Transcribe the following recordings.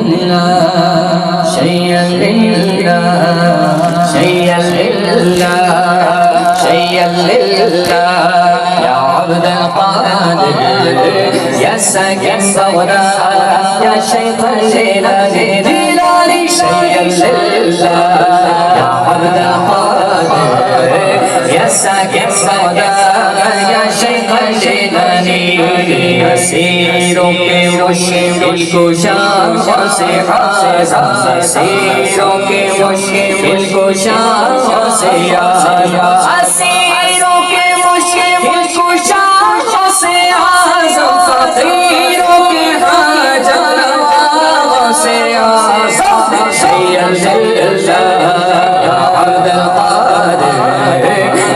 لله شيئا لله شيئا لله شيئا لله يا عبد القادر يا ساكن بغداد يا شيخ الجيلاني شيئا لله يا عبد القادر يا ساكن بغداد يا شيخ الجيلاني أسيرك مشكل كشاف سحاسا أسيرك مشكل كشاف سحاسا أسيرك مشكل كشاف سحاسا فقيرك حاجة سحاسا شيئا لله يا عبد القادر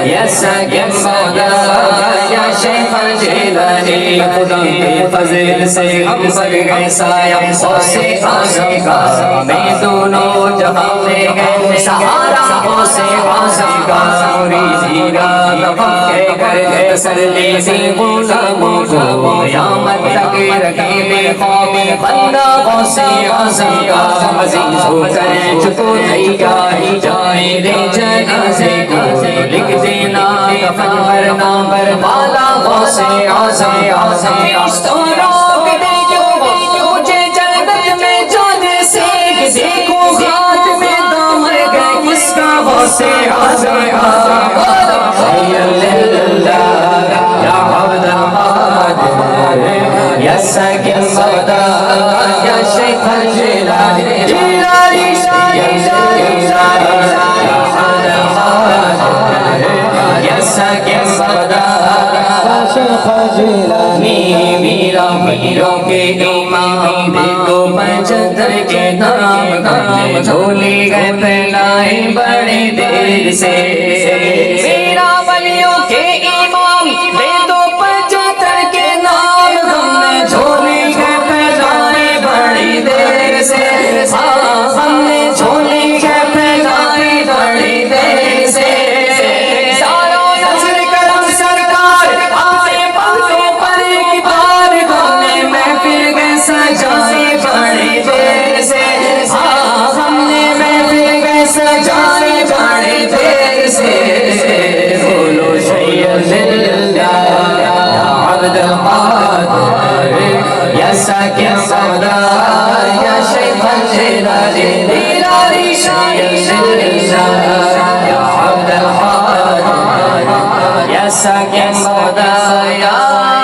يا ساكن بغداد يا شيخ الجيلاني खुदा के फज़ल से हम सर गए साया से आज़म का मैं दोनों जहां में गए सहारा से आज़म का मुरीदी रात के घर गए सरले से गुलामों को क़यामत तक रखने ख्वाब बंदा से आज़म का अज़ीज़ होकर चुको तैयारी जाए रे जनाज़े को लिख देना कफन वरना बरबाला से आज़म मुझे जन्नत में जाने से देखो हाथ में दामन गए किसका से आज़म या अब्द अलकादिर या साकिन बगदाद या शेख जिलानी या साकिन बगदाद जिलानी मीरा मीरों के इमाम देखो पंचतर के नाम नाम झोले गए फैलाए बड़े देर से मीरा वलियों के इमाम देखो पंचतर के नाम हमने झोले गए फैलाए बड़ी देर से हमने झोले गए फैलाए बड़ी देर से सजाए बड़े देर से हमने महफिल गए सजाए बड़े देर से बोलो शैया लिल्लाह या अब्द अलकादिर या साकिन बगदाद या शेख जिलानी शैया लिल्लाह या अब्द अलकादिर या साकिन बगदाद या